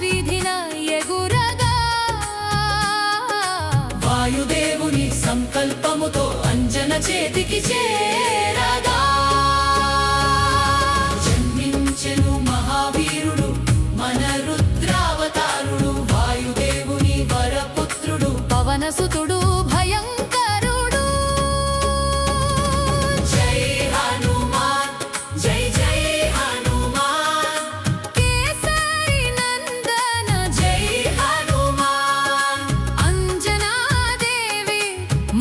వీధిన ఎగురగా వాయుదేవుని సంకల్పముతో అంజన చేతికి చేరగా జన్మించెను మహావీరుడు మన రుద్రావతారుడు వాయుదేవుని వరపుత్రుడు పవనసుతుడు భయంకరుడు. జై హనుమాన్ జై జై హనుమాన్ కేసరి నందన జై హనుమాన్ అంజనాదేవి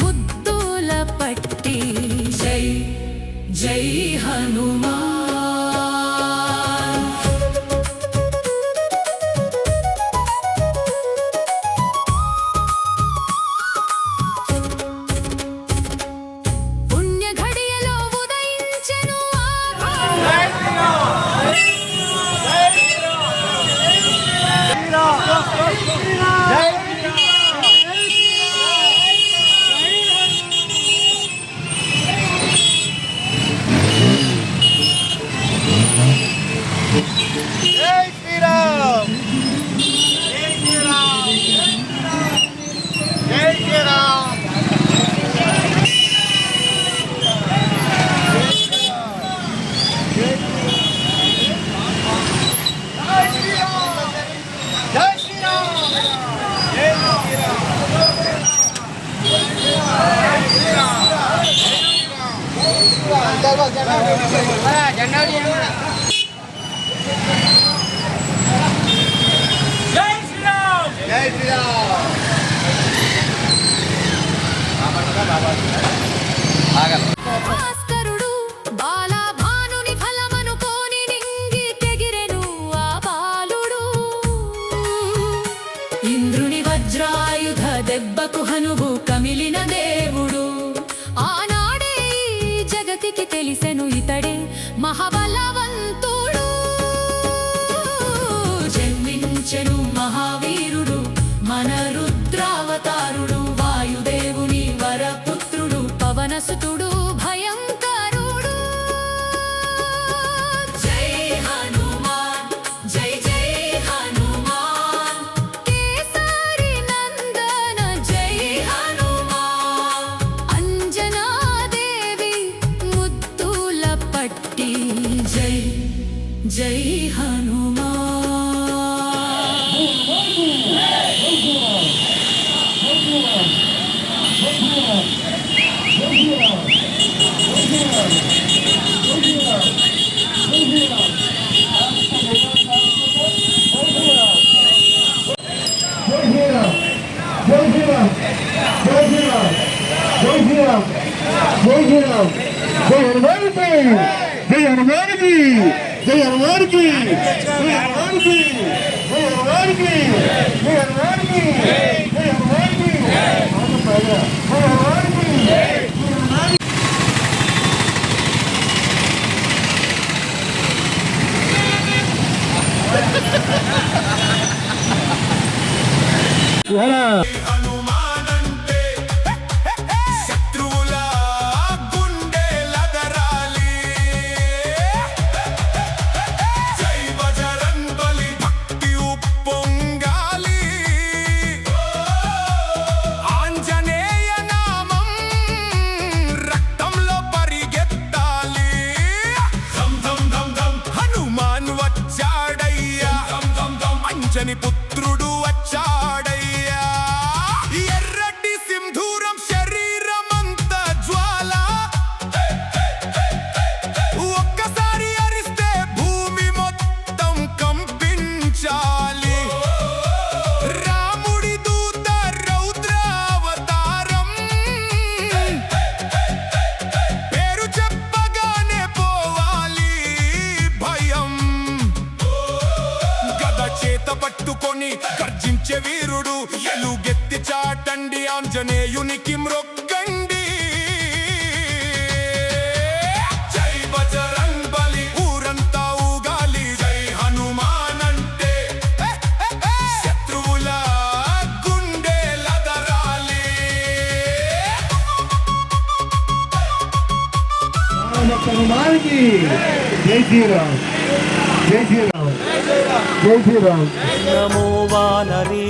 ముద్దుల పట్టి జై జై హనుమాన్. భాస్కరుడు బాలభానుని ఫలమనుకోని నింగి తెగిరెను ఆ బాలుడు. ఇంద్రుని వజ్రాయుధ దెబ్బకు హనువు కమిలిన దేవుడు. ఆనాడే ఈ జగతికి తెలిసెను ఇతడే మహాబలవంతుడు. జన్మించెను మహావీరుడు మన రుద్రావతారుడు వాయుదేవుని వరపుత్రుడు పవనసుతుడు భయంకరుడు. జై హనుమాన్ జై జై హనుమాన్ కేసరి నందన జై హనుమాన్ అంజనాదేవి ముద్దుల పట్టి జై జై హనుమాన్. హనుమానంటే శత్రువుల గుండెలదరాలి. జై బజరంగబలి భక్తి ఉప్పొంగాలి. ఆంజనేయ నామం రక్తంలో పరిగెత్తాలి. ధం ధం ధం ధం హనుమాన్ వచ్చాడయ్యా. అంజని పుత్రుడు వచ్చాడయ్యా. ఎర్రటి సింధూరం శరీరమంత జ్వాల. ఒక్కసారి అరిస్తే భూమి మొత్తం కంపించాలి. రాముడి దూత రౌద్రావతారం. పేరు చెప్పగానే పోవాలి భయం. గద చేత పట్టుకొని గర్జించే వీరుడు. ఎలుగెత్తి చాటండి ఆంజనేయునికి మ్రొక్కండి. జై బజరంగబలి ఊరంతా ఊగాలి. జై హనుమాన్ అంటే శత్రువుల గుండెలదరాలి. హనుమాన్ కి జై శ్రీరామ్ జై శ్రీరామ్. జై శ్రీరామ్. నమో వానరీ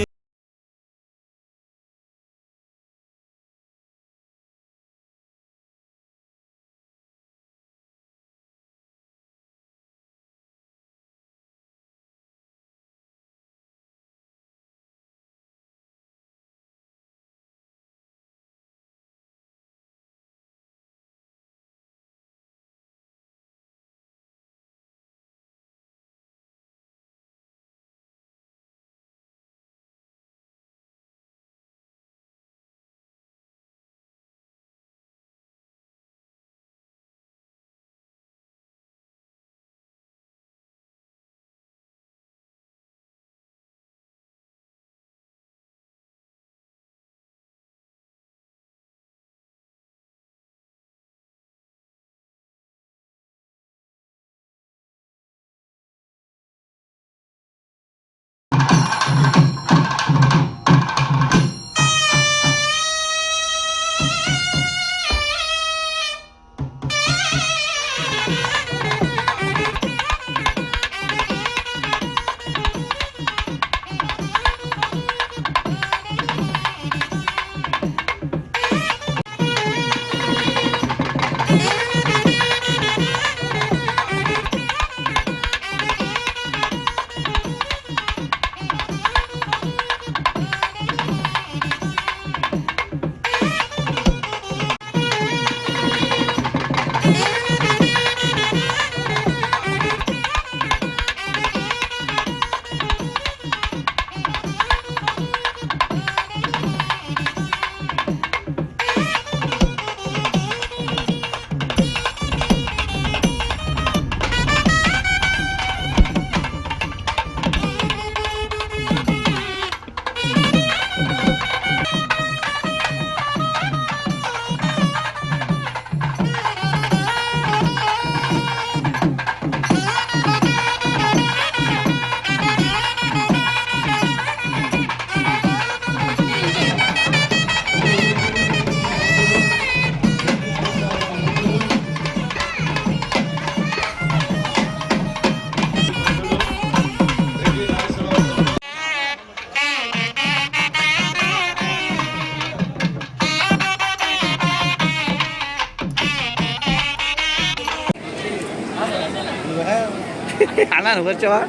అన్నా నువ్వు వచ్చావా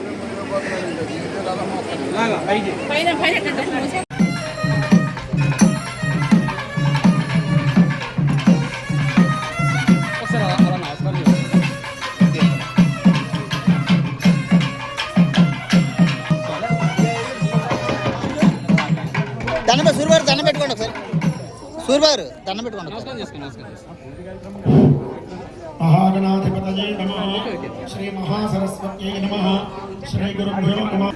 దండం సూర్యబారు దండం పెట్టుకోండి ఒకసారి సూర్యబారు దండం పెట్టుకోండి మహాగణాధిపతయే నమః. శ్రీ మహాసరస్వత్యై నమః. శ్రీ గురుభ్యో నమః.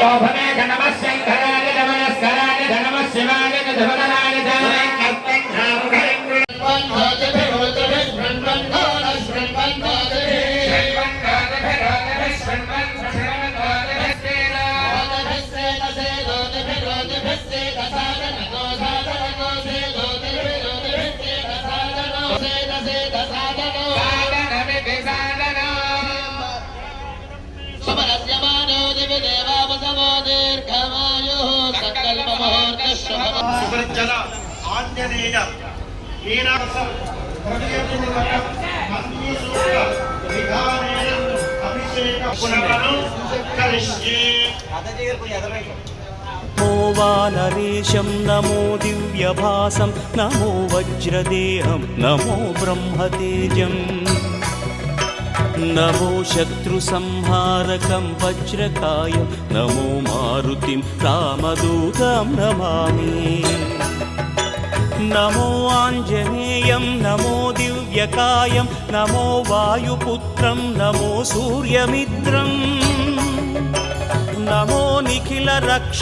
शोभनाय नमः शंकराय नमस्काराय नमः शिवाय धर्मनाय సుబ్రజల ఆంజనేయ వీరాస హృదయపూర్వక మంజూసూర విధానేన అభిషేక పునః కరిష్యే. నమో వానరేశం నమో దివ్యభాసం నమో వజ్రదేహం నమో బ్రహ్మతేజం నమో శత్రుసంహారకం వజ్రకాయం నమో మారుతిం రామదూతం నమామి నమో ఆంజనేయం నమో దివ్యకాయం నమో వాయుపుత్రం నమో సూర్యమిత్రం నమో నిఖిల రక్ష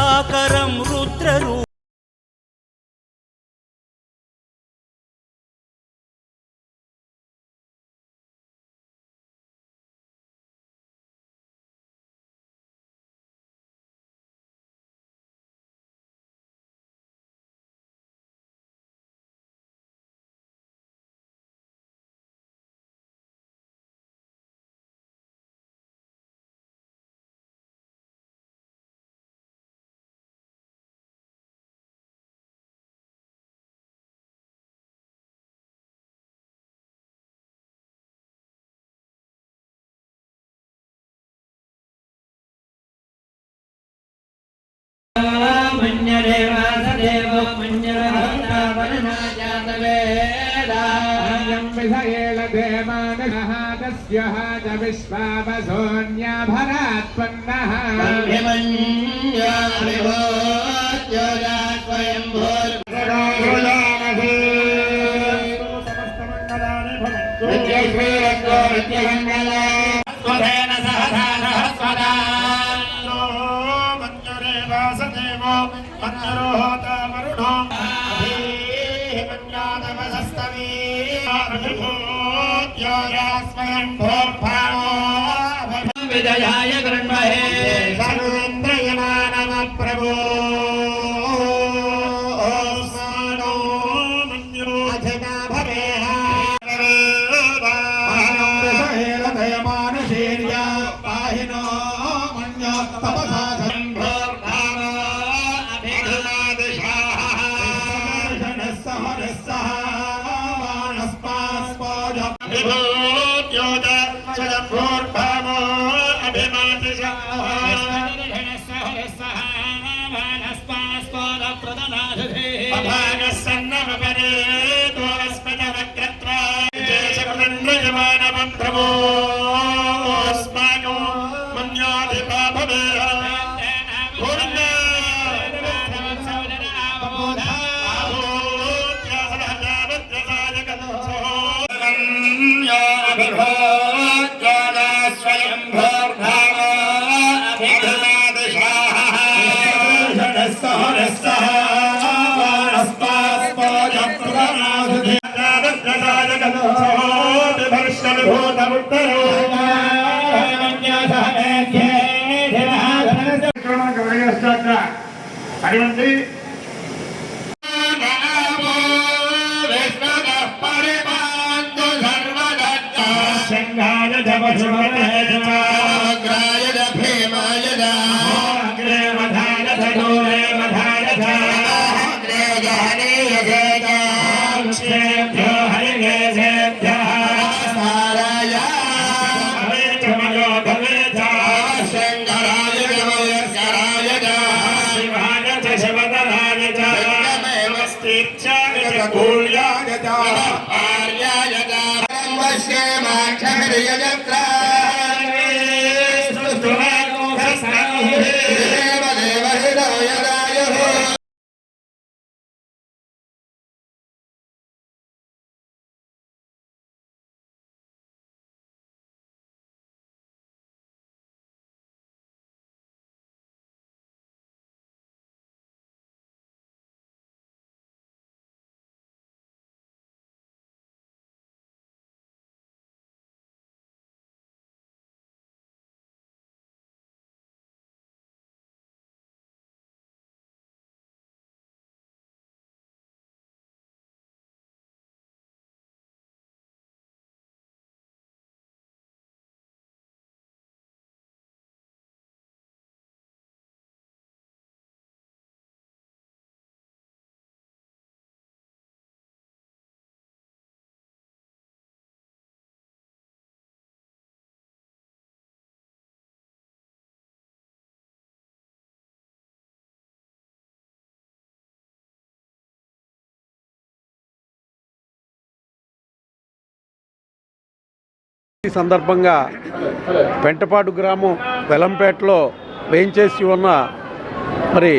ఆకరం రుద్రరూ విశ్వామసోన్యాభరాత్పన్నః విజయాయ గృహ్మహే సర్వేంద్రియమానమ ప్రభో स्वयं అటువంటి ఈ సందర్భంగా పెంటపాడు గ్రామం వెలంపేటలో వేయించేసి ఉన్న మరి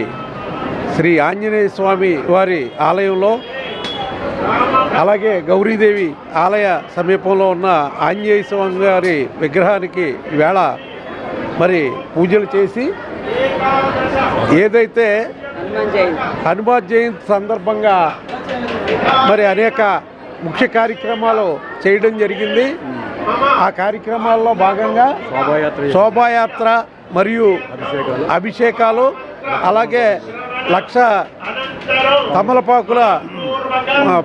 శ్రీ ఆంజనేయ స్వామి వారి ఆలయంలో అలాగే గౌరీదేవి ఆలయ సమీపంలో ఉన్న ఆంజనేయ స్వామి గారి విగ్రహానికి ఈవేళ మరి పూజలు చేసి ఏదైతే హనుమాన్ జయంతి సందర్భంగా మరి అనేక ముఖ్య కార్యక్రమాలు చేయడం జరిగింది. ఆ కార్యక్రమాల్లో భాగంగా శోభాయాత్ర మరియు అభిషేకాలు అలాగే 1,00,000 తమలపాకుల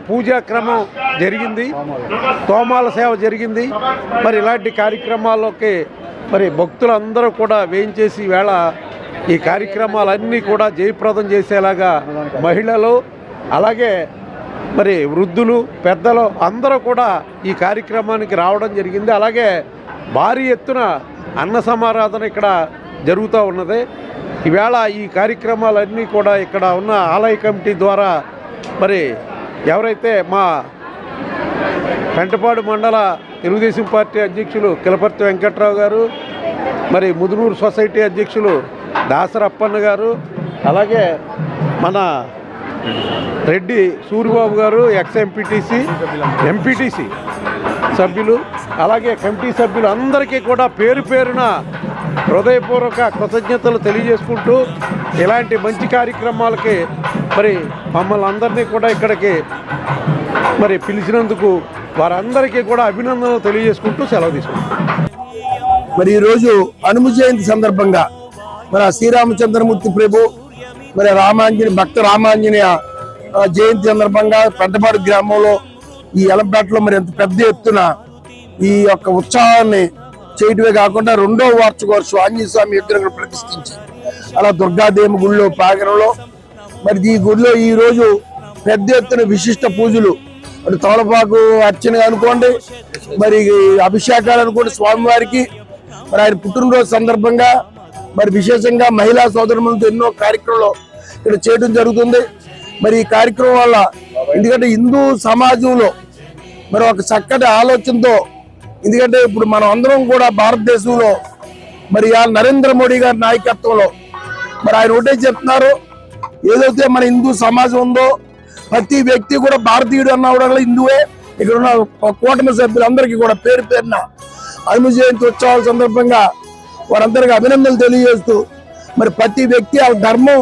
పూజా క్రమం జరిగింది, తోమాల సేవ జరిగింది. మరి ఇలాంటి కార్యక్రమాల్లోకి మరి భక్తులందరూ కూడా వేయించేసి వేళ ఈ కార్యక్రమాలన్నీ కూడా జయప్రదం చేసేలాగా మహిళలు అలాగే మరి వృద్ధులు పెద్దలు అందరూ కూడా ఈ కార్యక్రమానికి రావడం జరిగింది. అలాగే భారీ ఎత్తున అన్న సమారాధన ఇక్కడ జరుగుతూ ఉన్నది. ఈవేళ ఈ కార్యక్రమాలన్నీ కూడా ఇక్కడ ఉన్న ఆలయ కమిటీ ద్వారా మరి ఎవరైతే మా పెంటపాడు మండల తెలుగుదేశం పార్టీ అధ్యక్షులు కిలపర్తి వెంకట్రావు గారు, మరి ముదునూరు సొసైటీ అధ్యక్షులు దాసరప్పన్న గారు, అలాగే మన రెడ్డి సూరిబాబు గారు ఎంపీటీసీ సభ్యులు అలాగే కమిటీ సభ్యులు అందరికీ కూడా పేరు పేరున హృదయపూర్వక కృతజ్ఞతలు తెలియజేసుకుంటూ ఇలాంటి మంచి కార్యక్రమాలకి మరి మమ్మల్ని అందరినీ కూడా ఇక్కడికి మరి పిలిచినందుకు వారందరికీ కూడా అభినందనలు తెలియజేసుకుంటూ సెలవు తీసుకుంటాం. మరి ఈరోజు హనుమ జయంతి సందర్భంగా మరి శ్రీరామచంద్రమూర్తి ప్రభు మరి భక్త రామాంజనేయ జయంతి సందర్భంగా పెంటపాడు గ్రామంలో ఈ ఎలంపేటలో మరి ఎంత పెద్ద ఎత్తున ఈ యొక్క ఉత్సాహాన్ని చేయటమే కాకుండా 2వ వార్షికోత్సవం ఆంజనేయ స్వామి విగ్రహం ప్రతిష్ఠించి అలా దుర్గాదేవి గుడిలో ప్రాంగణంలో మరి ఈ గుడిలో ఈ రోజు పెద్ద ఎత్తున విశిష్ట పూజలు మరి తమలపాకు అర్చన అనుకోండి, మరి అభిషేకాలు అనుకోండి స్వామివారికి. మరి ఆయన పుట్టినరోజు సందర్భంగా మరి విశేషంగా మహిళా సోదరులతో ఎన్నో కార్యక్రమాలు ఇక్కడ చేయడం జరుగుతుంది. మరి ఈ కార్యక్రమం వల్ల ఎందుకంటే హిందూ సమాజంలో మరి ఒక చక్కటి ఆలోచనతో, ఎందుకంటే ఇప్పుడు మనం అందరం కూడా భారతదేశంలో మరి నరేంద్ర మోడీ గారి నాయకత్వంలో మరి ఆయన ఒకటే చెప్తున్నారు, ఏదైతే మన హిందూ సమాజం ఉందో ప్రతి వ్యక్తి కూడా భారతీయుడు అన్న కూడా హిందువే. ఇక్కడ ఉన్న కూటమి సభ్యులందరికీ కూడా పేరు పేరున హనుమ జయంతి ఉత్సవాల సందర్భంగా వారందరికీ అభినందనలు తెలియజేస్తూ మరి ప్రతి వ్యక్తి ఆ ధర్మం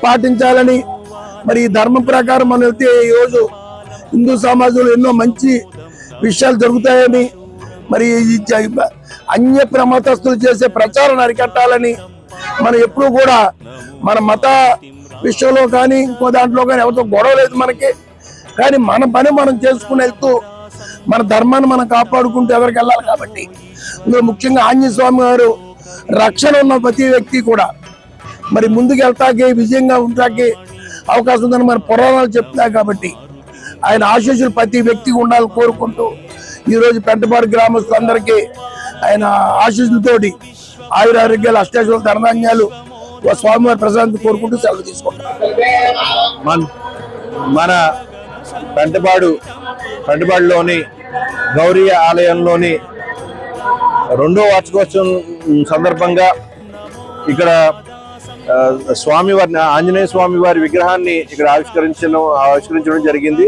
పాటించాలని, మరి ఈ ధర్మం ప్రకారం మనం వెళ్తే ఈరోజు హిందూ సమాజంలో ఎన్నో మంచి విషయాలు జరుగుతాయని మరి అన్య మతస్థులు చేసే ప్రచారం అరికట్టాలని మనం ఎప్పుడు కూడా మన మత విషయంలో కానీ ఇంకో దాంట్లో కానీ ఎవరితో గొడవ లేదు మనకి. కానీ మన పని మనం చేసుకుని వెళ్తూ మన ధర్మాన్ని మనం కాపాడుకుంటూ ఎవరికి వెళ్ళాలి. కాబట్టి ఇందులో ముఖ్యంగా ఆంజనేయ స్వామి గారు రక్షణ ఉన్న ప్రతి వ్యక్తి కూడా మరి ముందుకు వెళ్తాకి విజయంగా ఉంటాకి అవకాశం ఉందని మన పురాణాలు చెప్తాయి. కాబట్టి ఆయన ఆశీస్సులు ప్రతి వ్యక్తికి ఉండాలని కోరుకుంటూ ఈరోజు పెంటపాడు గ్రామస్తులందరికీ ఆయన ఆశీస్సులతోటి ఆయురారోగ్యాలు అష్టాశుల ధనధాన్యాలు స్వామివారి ప్రసాదం కోరుకుంటూ సెలవు తీసుకుంటాం. మన పెంటపాడులోని గౌరీ ఆలయంలోని 2వ వార్షికోత్సవం సందర్భంగా ఇక్కడ స్వామివారి ఆంజనేయ స్వామి వారి విగ్రహాన్ని ఇక్కడ ఆవిష్కరించడం జరిగింది.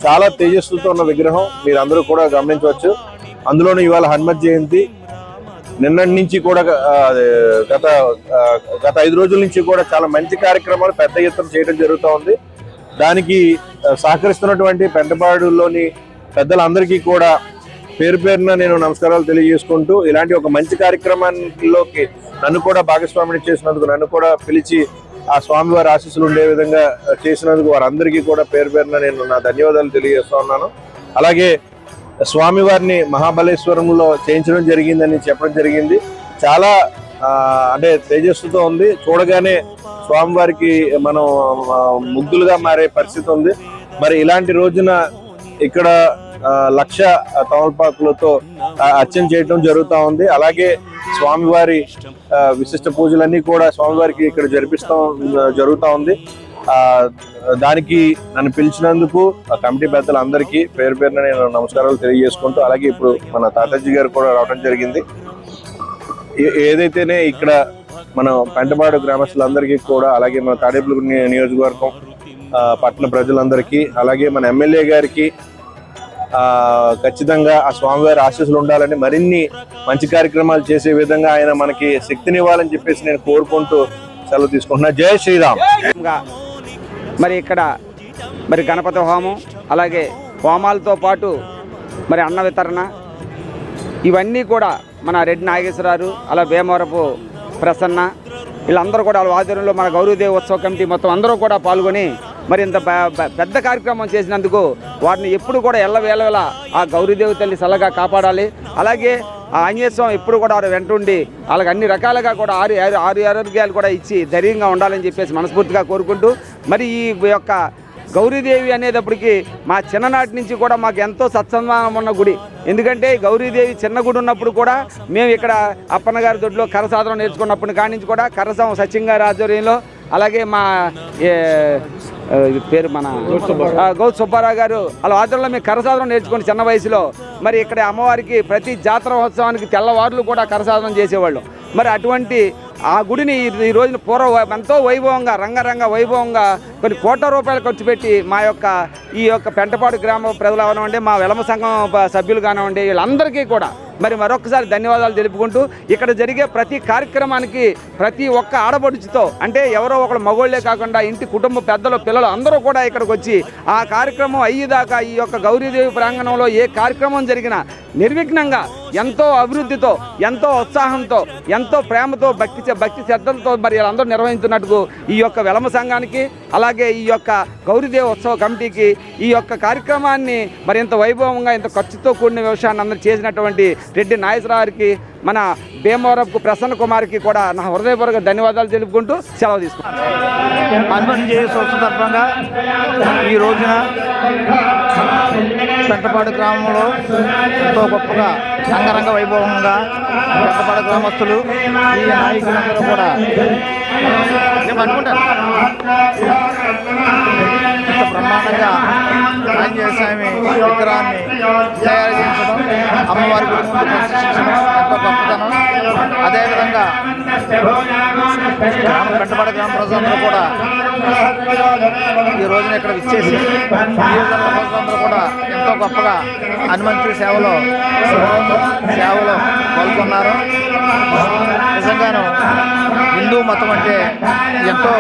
చాలా తేజస్సుతో ఉన్న విగ్రహం మీరు అందరూ కూడా గమనించవచ్చు. అందులోనూ ఇవాళ హనుమత్ జయంతి. నిన్నటి నుంచి కూడా గత 5 రోజుల నుంచి కూడా చాలా మంచి కార్యక్రమాలు పెద్ద ఎత్తున చేయడం జరుగుతూ ఉంది. దానికి సహకరిస్తున్నటువంటి పెంటపాడులోని పెద్దలందరికీ కూడా పేరు పేరున నేను నమస్కారాలు తెలియజేసుకుంటూ, ఇలాంటి ఒక మంచి కార్యక్రమాల్లోకి నన్ను కూడా భాగస్వామిని చేసినందుకు, నన్ను కూడా పిలిచి ఆ స్వామివారి ఆశీస్సులు ఉండే విధంగా చేసినందుకు వారందరికీ కూడా పేరు పేరున నేను నా ధన్యవాదాలు తెలియజేస్తా ఉన్నాను. అలాగే స్వామివారిని మహాబలేశ్వరంలో చేయించడం జరిగిందని చెప్పడం జరిగింది. చాలా అంటే తేజస్సుతో ఉంది. చూడగానే స్వామివారికి మనం ముగ్ధులుగా మారే పరిస్థితి ఉంది. మరి ఇలాంటి రోజున ఇక్కడ 1,00,000 తమలపాకులతో అర్చన చేయడం జరుగుతూ ఉంది. అలాగే స్వామివారి విశిష్ట పూజలన్నీ కూడా స్వామివారికి ఇక్కడ జరుగుతూ ఉంది. దానికి నన్ను పిలిచినందుకు ఆ కమిటీ పెద్దలందరికీ పేరు పేరున నేను నమస్కారాలు తెలియజేసుకుంటూ, అలాగే ఇప్పుడు మన తాతాజీ గారు కూడా రావడం జరిగింది. ఏదైతేనే ఇక్కడ మన పెంటపాడు గ్రామస్తులందరికీ కూడా, అలాగే మన తాడేపల్లి నియోజకవర్గం పట్టణ ప్రజలందరికీ, అలాగే మన ఎమ్మెల్యే గారికి ఖచ్చితంగా ఆ స్వామివారి ఆశీస్సులు ఉండాలని, మరిన్ని మంచి కార్యక్రమాలు చేసే విధంగా ఆయన మనకి శక్తినివ్వాలని చెప్పేసి నేను కోరుకుంటూ సెలవు తీసుకుంటున్నా. జై శ్రీరామ్. మరి ఇక్కడ మరి గణపతి హోమం, అలాగే హోమాలతో పాటు మరి అన్న వితరణ, ఇవన్నీ కూడా మన రెడ్డి నాగేశ్వరరావు, అలా భీమవరపు ప్రసన్న, వీళ్ళందరూ కూడా వాళ్ళ ఆధ్వర్యంలో మన గౌరీదేవి ఉత్సవ కమిటీ మొత్తం అందరూ కూడా పాల్గొని మరి ఇంత పెద్ద కార్యక్రమం చేసినందుకు వాటిని ఎప్పుడు కూడా ఎల్లవేళలా ఆ గౌరీదేవి తల్లి చల్లగా కాపాడాలి. అలాగే ఆ ఆంజనేయ స్వామి ఎప్పుడు కూడా వారు వెంటుండి వాళ్ళకి అన్ని రకాలుగా కూడా ఆరు ఆరోగ్యాలు కూడా ఇచ్చి ధైర్యంగా ఉండాలని చెప్పేసి మనస్ఫూర్తిగా కోరుకుంటూ, మరి ఈ యొక్క గౌరీదేవి అనేటప్పటికీ మా చిన్ననాటి నుంచి కూడా మాకు ఎంతో సత్సంబంధం ఉన్న గుడి. ఎందుకంటే గౌరీదేవి చిన్న గుడి ఉన్నప్పుడు కూడా మేము ఇక్కడ అప్పన్న గారి దొడ్లో కరసాధనం నేర్చుకున్నప్పటి కాడి నుంచి కూడా కరసం సచిన్ గారి ఆధ్వర్యంలో, అలాగే మా పేరు మన గౌత్ సుబ్బారావు గారు వాళ్ళ ఆధ్వర్యంలో మేము కరసాధనం నేర్చుకుని చిన్న వయసులో మరి ఇక్కడ అమ్మవారికి ప్రతి జాతర మహోత్సవానికి తెల్లవారులు కూడా కరసాధనం చేసేవాళ్ళు. మరి అటువంటి ఆ గుడిని ఈ రోజున ఎంతో వైభవంగా రంగరంగ వైభవంగా కొన్ని కోట్ల రూపాయలు ఖర్చు పెట్టి మా యొక్క ఈ యొక్క పెంటపాడు గ్రామ ప్రజలు అవనివ్వండి, మా వెలమ సంఘం సభ్యులు కానివ్వండి, వీళ్ళందరికీ కూడా మరి మరొకసారి ధన్యవాదాలు తెలుపుకుంటూ, ఇక్కడ జరిగే ప్రతి కార్యక్రమానికి ప్రతి ఒక్క ఆడపడుచుతో, అంటే ఎవరో ఒకరు మగోళ్లే కాకుండా ఇంటి కుటుంబ పెద్దలు పిల్లలు అందరూ కూడా ఇక్కడికి వచ్చి ఆ కార్యక్రమం అయ్యేదాకా ఈ యొక్క గౌరీదేవి ప్రాంగణంలో ఏ కార్యక్రమం జరిగినా నిర్విఘ్నంగా ఎంతో అభివృద్ధితో, ఎంతో ఉత్సాహంతో, ఎంతో ప్రేమతో, భక్తి శ్రద్ధలతో మరి వీళ్ళందరూ నిర్వహించున్నట్టుకు ఈ యొక్క వెలమ సంఘానికి, అలాగే ఈ యొక్క గౌరీదేవి ఉత్సవ కమిటీకి ఈ యొక్క కార్యక్రమాన్ని మరి ఇంత వైభవంగా ఇంత ఖర్చుతో కూడిన వ్యవసాయాన్ని అందరూ చేసినటువంటి రెడ్డి నాగేశ్వరరావుకి, మన భీమవరపు ప్రసన్న కుమార్కి కూడా నా హృదయపూర్వక ధన్యవాదాలు తెలుపుకుంటూ సెలవు తీసుకుంటాను. హనుమాన్ జయంతి సందర్భంగా ఈ రోజున పెంటపాడు గ్రామంలో ఎంతో గొప్పగా రంగరంగ వైభవంగా పెంటపాడు గ్రామస్తులు ఈ నాయకులందరూ కూడా అనుకుంటారు ఇంత బ్రహ్మాండంగా ఆంజనేయ స్వామి విగ్రహాన్ని తయారు చేయించడం, అమ్మవారి గుడి ముందు ప్రదర్శించడం ఎంతో గొప్పతనం. అదేవిధంగా పెంటపాడు గ్రామ ప్రజలందరూ కూడా ఈ రోజున ఇక్కడ విచ్చేసి ప్రజలందరూ కూడా ఎంతో గొప్పగా హనుమంతుడి సేవలో పాల్గొన్నారు. నిజంగాను హిందూ మతం అంటే ఎంతో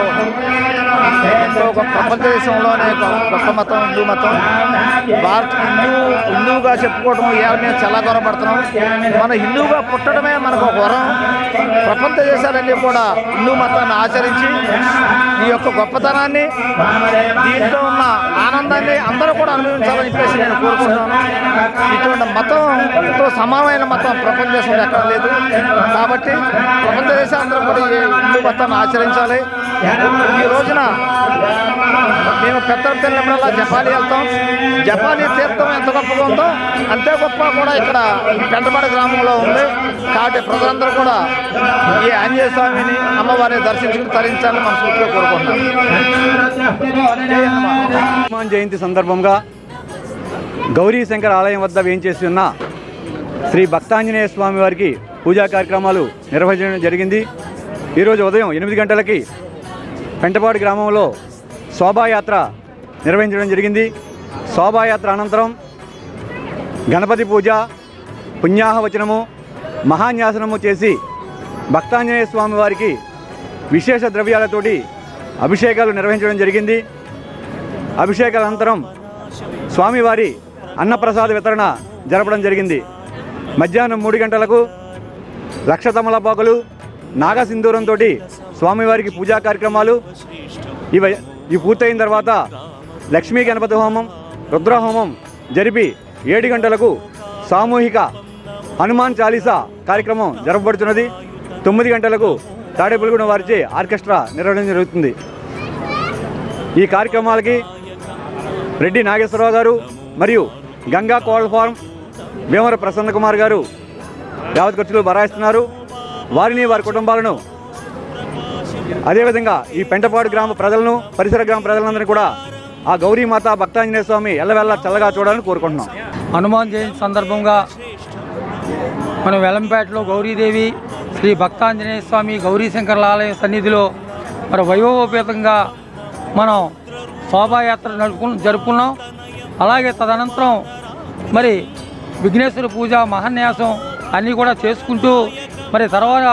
ప్రపంచ దేశంలోనే గొప్ప మతం హిందూ మతం. హిందువుగా చెప్పుకోవడం ఇవాళ మేము చాలా గౌరవపడుతున్నాం. మన హిందువుగా పుట్టడమే మనకు ఒక వరం. ప్రపంచ దేశాలన్నీ కూడా హిందూ మతాన్ని ఆచరించి ఈ యొక్క గొప్పతనాన్ని, దీంట్లో ఉన్న ఆనందాన్ని అందరూ కూడా అనుభవించాలని చెప్పేసి నేను కోరుకుంటున్నాను. ఇటువంటి మతంతో సమానమైన మతం ప్రపంచ దేశంలో ఎక్కడ లేదు. కాబట్టి ప్రపంచ దేశాలందరూ కూడా ఈ హిందూ మతాన్ని ఆచరించాలి. ఈ రోజున మేము పెద్ద పిల్లలల్లా జపాలి వెళ్తాం. జపాలి తీర్థం ఎంత గొప్పగా ఉందో అంతే గొప్ప కూడా ఇక్కడ పెంటపాడు గ్రామంలో ఉంది. కాబట్టి ప్రజలందరూ కూడా ఈ ఆంజనేయ స్వామిని, అమ్మవారిని దర్శించుకుని తరించాలని మనస్ఫూర్తిగా కోరుకుంటున్నాం. హనుమాన్ జయంతి సందర్భంగా గౌరీ శంకర్ ఆలయం వద్ద వేయించేసి ఉన్న శ్రీ భక్తాంజనేయ స్వామి వారికి పూజా కార్యక్రమాలు నిర్వహించడం జరిగింది. ఈరోజు ఉదయం 8 గంటలకి పెంటపాడు గ్రామంలో శోభాయాత్ర నిర్వహించడం జరిగింది. శోభాయాత్ర అనంతరం గణపతి పూజ, పుణ్యాహవచనము, మహాన్యాసనము చేసి భక్తాంజనేయ స్వామి వారికి విశేష ద్రవ్యాలతోటి అభిషేకాలు నిర్వహించడం జరిగింది. అభిషేకాల అనంతరం స్వామివారి అన్నప్రసాద వితరణ జరపడం జరిగింది. మధ్యాహ్నం 3 గంటలకు లక్ష తమలపాకులు, నాగసింధూరంతో స్వామివారికి పూజా కార్యక్రమాలు ఇవి పూర్తయిన తర్వాత లక్ష్మీ గణపతి హోమం, రుద్రహోమం జరిపి 7 గంటలకు సామూహిక హనుమాన్ చాలీసా కార్యక్రమం జరపబడుతున్నది. 9 గంటలకు తాడేపల్లిగూడెం వారిచే ఆర్కెస్ట్రా నిర్వహించడం జరుగుతుంది. ఈ కార్యక్రమాలకి రెడ్డి నాగేశ్వరరావు గారు మరియు గంగా కోళ్ళ ఫార్మ్ భీమవర ప్రసన్న కుమార్ గారు యావత్ ఖర్చులు బరాయిస్తున్నారు. వారిని, వారి కుటుంబాలను, అదేవిధంగా ఈ పెంటపాడు గ్రామ ప్రజలను, పరిసర గ్రామ ప్రజలందరినీ కూడా ఆ గౌరీమాత భక్తాంజనేయ స్వామి ఎల్లవెల్ల చల్లగా చూడాలని కోరుకుంటున్నాం. హనుమాన్ జయంతి సందర్భంగా మనం వెల్లంపేటలో గౌరీదేవి శ్రీ భక్తాంజనేయ స్వామి గౌరీశంకర్ల ఆలయ సన్నిధిలో మరి వైభవోపేతంగా మనం శోభాయాత్ర జరుపుకున్నాం. అలాగే తదనంతరం మరి విఘ్నేశ్వర పూజ, మహాన్యాసం అన్నీ కూడా చేసుకుంటూ మరి తర్వాత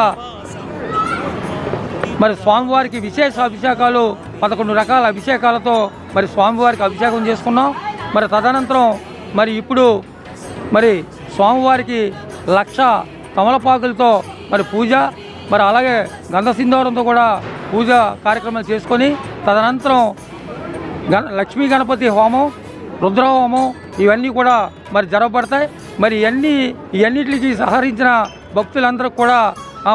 మరి స్వామివారికి విశేష అభిషేకాలు 11 రకాల అభిషేకాలతో మరి స్వామివారికి అభిషేకం చేసుకున్నాం. మరి తదనంతరం మరి ఇప్పుడు మరి స్వామివారికి 1,00,000 తమలపాకులతో మరి పూజ, మరి అలాగే గంధసింధూరంతో కూడా పూజ కార్యక్రమాలు చేసుకొని తదనంతరం లక్ష్మీ గణపతి హోమం, రుద్రహోమం ఇవన్నీ కూడా మరి జరగబడతాయి. మరి ఇవన్నిటికి సహకరించిన భక్తులందరికీ కూడా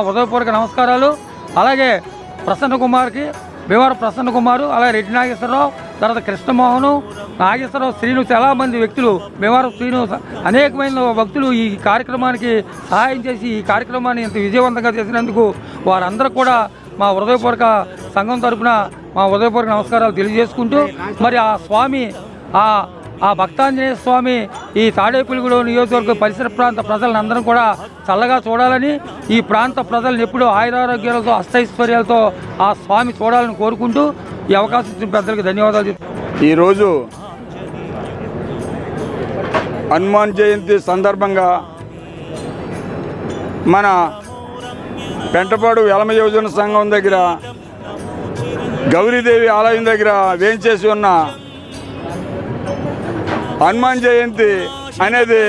హృదయపూర్వక నమస్కారాలు. అలాగే ప్రసన్న కుమార్కి, భీమవర ప్రసన్న కుమారు, అలాగే రెడ్డి నాగేశ్వరరావు, తర్వాత కృష్ణమోహను, నాగేశ్వరరావు, శ్రీను, చాలామంది వ్యక్తులు, భీమవరం శ్రీను, అనేకమైన భక్తులు ఈ కార్యక్రమానికి సహాయం చేసి ఈ కార్యక్రమాన్ని ఇంత విజయవంతంగా చేసినందుకు వారందరూ కూడా మా హృదయపూర్వక సంఘం తరఫున మా హృదయపూర్వక నమస్కారాలు తెలియజేసుకుంటూ మరి ఆ స్వామి ఆ భక్తాంజనేయ స్వామి ఈ తాడేపల్లిగూడెం నియోజకవర్గ పరిసర ప్రాంత ప్రజలందరం కూడా చల్లగా చూడాలని, ఈ ప్రాంత ప్రజలను ఎప్పుడూ ఆయురారోగ్యాలతో, అష్టైశ్వర్యాలతో ఆ స్వామి చూడాలని కోరుకుంటూ ఈ అవకాశం ఇచ్చిన పెద్దలకు ధన్యవాదాలు చెప్తున్నాను. ఈరోజు హనుమాన్ జయంతి సందర్భంగా మన పెంటపాడు యలమ యువజన సంఘం దగ్గర గౌరీదేవి ఆలయం దగ్గర వేంచేసి ఉన్న హనుమాన్ జయంతి అనేది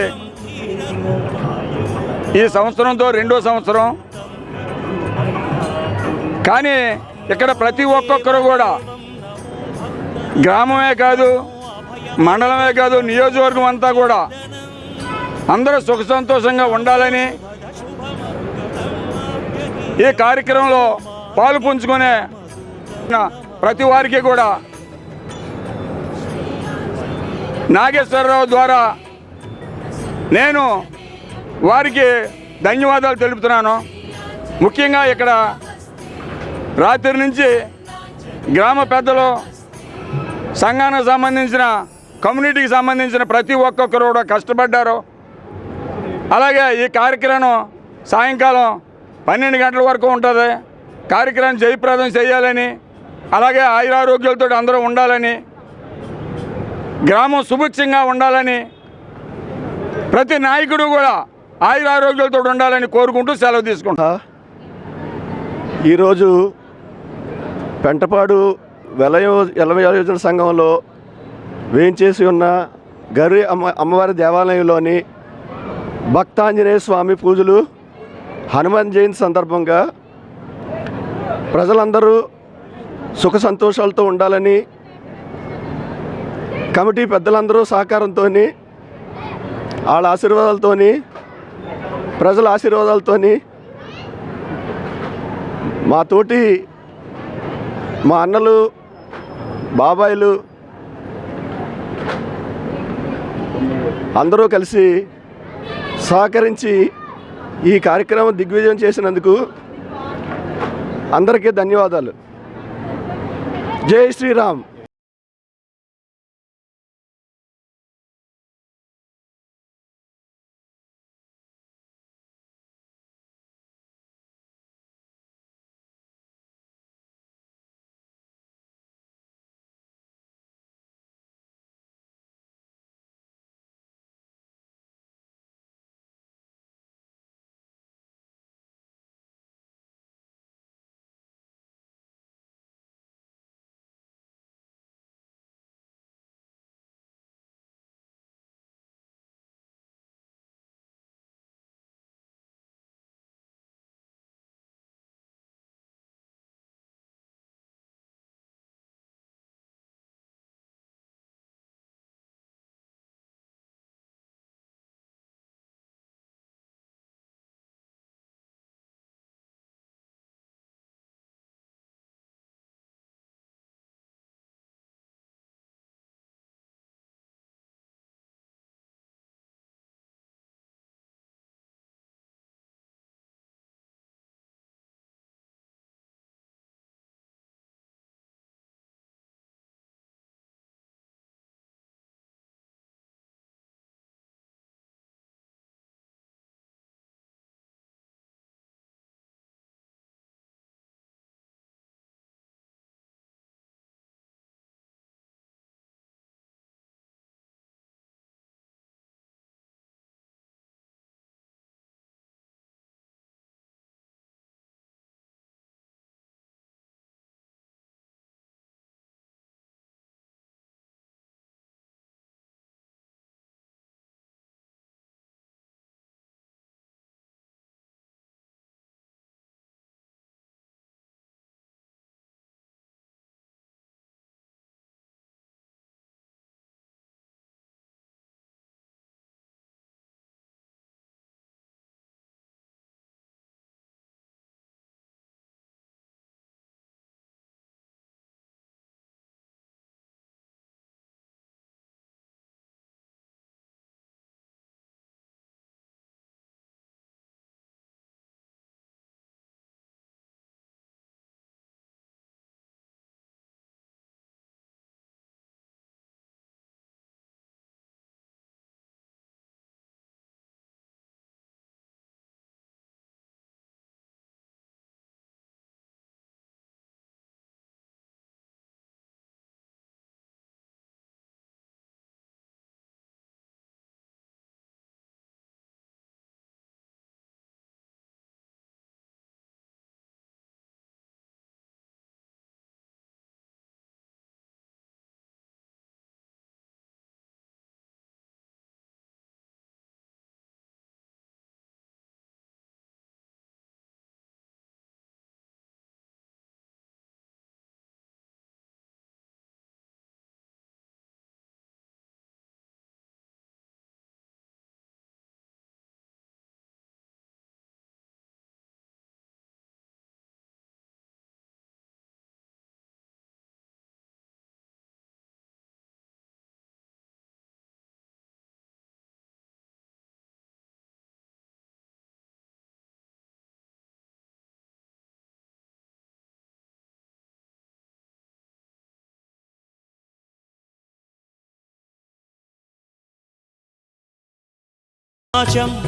ఈ సంవత్సరంతో 2వ సంవత్సరం. కానీ ఇక్కడ ప్రతి ఒక్కొక్కరు కూడా గ్రామమే కాదు, మండలమే కాదు, నియోజకవర్గం అంతా కూడా అందరూ సుఖ సంతోషంగా ఉండాలని ఈ కార్యక్రమంలో పాలు పంచుకునే ప్రతి వారికి కూడా నాగేశ్వరరావు ద్వారా నేను వారికి ధన్యవాదాలు తెలుపుతున్నాను. ముఖ్యంగా ఇక్కడ రాత్రి నుంచి గ్రామ పెద్దలు, సంఘానికి సంబంధించిన, కమ్యూనిటీకి సంబంధించిన ప్రతి ఒక్కొక్కరు కూడా కష్టపడ్డారు. అలాగే ఈ కార్యక్రమం సాయంకాలం 12 గంటల వరకు ఉంటుంది. కార్యక్రమం జయప్రదం చేయాలని, అలాగే ఆయురారోగ్యాలతో అందరూ ఉండాలని, గ్రామం సుభిక్షంగా ఉండాలని, ప్రతి నాయకుడు కూడా ఆయురారోగ్యాలతో ఉండాలని కోరుకుంటూ సెలవు తీసుకుంటా. ఈరోజు పెంటపాడు యోజన సంఘంలో వేయించేసి ఉన్న గర్రి అమ్మవారి దేవాలయంలోని భక్తాంజనేయ స్వామి పూజలు హనుమాన్ జయంతి సందర్భంగా ప్రజలందరూ సుఖ సంతోషాలతో ఉండాలని కమిటీ పెద్దలందరూ సహకారంతో వాళ్ళ ఆశీర్వాదాలతో ప్రజల ఆశీర్వాదాలతో మా అన్నలు బాబాయిలు అందరూ కలిసి సహకరించి ఈ కార్యక్రమం దిగ్విజయం చేసినందుకు అందరికీ ధన్యవాదాలు. జై శ్రీరామ్.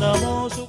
నమో